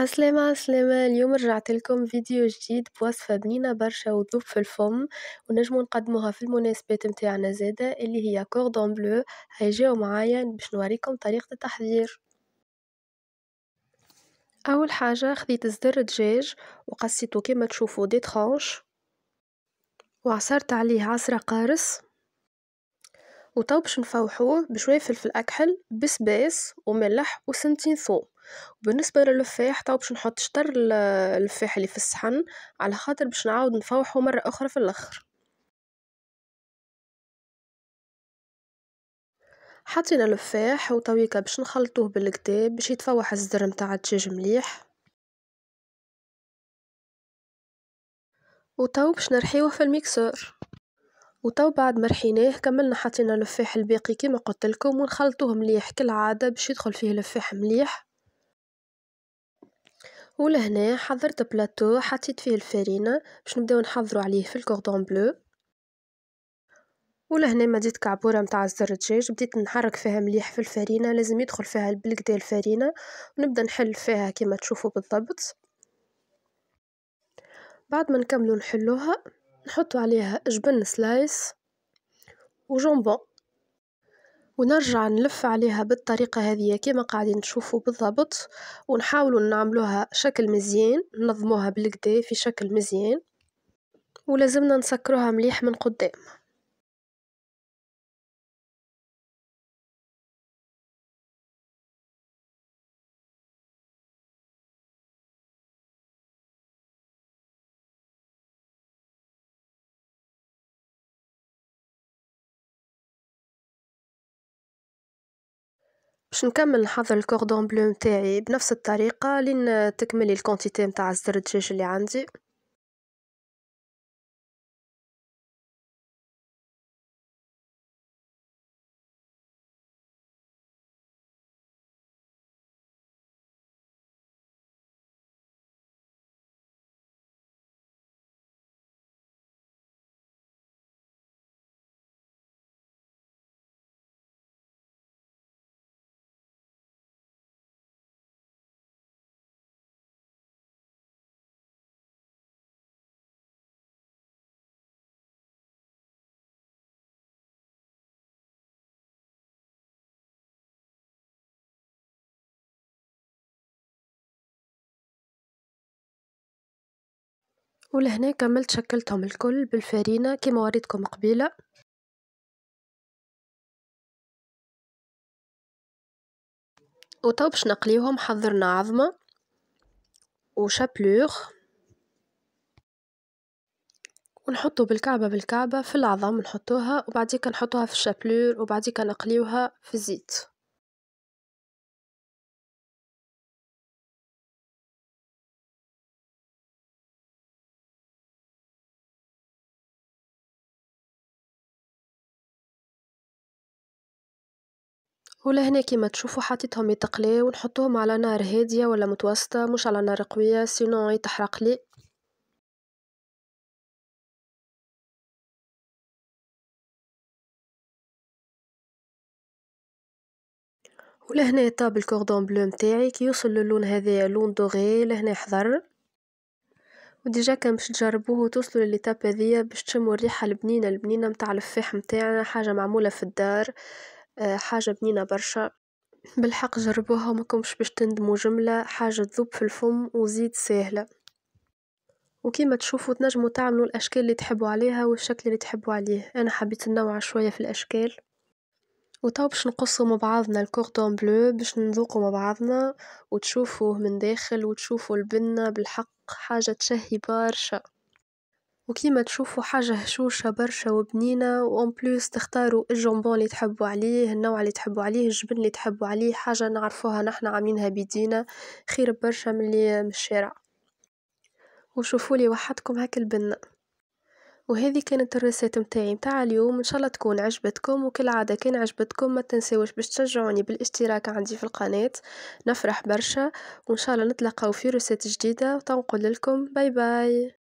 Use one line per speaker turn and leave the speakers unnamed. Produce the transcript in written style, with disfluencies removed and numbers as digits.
عسلامة عسلامة، اليوم رجعت لكم فيديو جديد بوصفة بنينة برشا وتذوب في الفم، ونجمو نقدموها في المناسبات متاعنا زادا اللي هي كوردون بلو. هيجيو معايا باش نوريكم طريقة التحضير. أول حاجة خذيت صدر دجاج وقصيته كما تشوفوا دي ترانش، وعصرت عليه عصرة قارص، وتو باش نفوحوه بشوية فلفل أكحل بسباس وملح وسنتين ثوم. بالنسبة للفاح تو باش نحط شطر الفاح اللي في الصحن، على خاطر باش نعاود نفوحه مرة أخرى في الآخر. حطينا الفاح وتويكا باش نخلطوه بالكدا باش يتفوح الصدر متاع الدجاج مليح، وتو باش نرحيوه في الميكسور. وتو بعد ما رحيناه كملنا حطينا الفاح الباقي كما قلت لكم ونخلطوه مليح كالعادة باش يدخل فيه الفاح مليح. ولهنا حضرت بلاتو حطيت فيه الفرينة باش نبداو نحضروا عليه في الكوردون بلو. ولهنا مديت كعبورة متاع صدر الدجاج بديت نحرك فيها مليح في الفرينة، لازم يدخل فيها بالكدا الفرينة، ونبدا نحل فيها كما تشوفوا بالضبط. بعد ما نكملوا نحلوها نحطوا عليها جبن سلايس وجمبون، ونرجع نلف عليها بالطريقة هذه كما قاعدين تشوفوا بالضبط، ونحاولوا نعملوها شكل مزيان، ننظموها بالكدا في شكل مزيان، ولازمنا نسكروها مليح من قدام. باش نكمل نحضر الكوردون بلو متاعي بنفس الطريقة لين تكملي الكونتيتي متاع صدر الدجاج اللي عندي. ولهنا كملت شكلتهم الكل بالفرينة كما وريتكم قبيلة. وتو باش نقليوهم حضرنا عظمة وشابلوغ، ونحطو بالكعبة بالكعبة في العظم نحطوها، وبعديك نحطوها في الشابلور، وبعديك نقليوها في الزيت. ولهنا كيما تشوفوا حطيتهم يتقلاو ونحطوهم على نار هادية ولا متوسطة، مش على نار قوية سينو يتحرق لي. ولهنا طاب الكوردون بلو متاعي كي يوصل للون هذا لون دوغي لهنا يحضر، وديجا كان باش تجربوه وتوصلوا لليتاب هذيا باش تشموا الريحة البنينة متاع الفاح متاعنا، حاجة معمولة في الدار، حاجة بنينة برشا. بالحق جربوها وماكمش باش تندموا، جملة حاجة تذوب في الفم وزيد ساهلة. وكيما تشوفوا تنجموا تعملوا الأشكال اللي تحبوا عليها والشكل اللي تحبوا عليه. أنا حبيت النوع شوية في الأشكال. وتو باش نقصوا مع بعضنا الكوردون بلو باش نذوقوا مع بعضنا وتشوفوه من داخل وتشوفوا البنة، بالحق حاجة تشهي برشا. وكيما تشوفوا حاجة هشوشة برشا وبنينة، وأون بلوس تختاروا الجمبون اللي تحبوا عليه، النوع اللي تحبوا عليه، الجبن اللي تحبوا عليه، حاجة نعرفوها نحنا عاملينها بيدينا خير برشا من اللي من الشارع. وشوفوا لي وحدكم هاك البنة. وهذه كانت الرسالة متاعي متاع اليوم، ان شاء الله تكون عجبتكم، وكالعادة كان عجبتكم ما تنسوش باش تشجعوني بالاشتراك عندي في القناة، نفرح برشا. وان شاء الله نتلاقاو في رسالة جديدة، وتنقل لكم باي باي.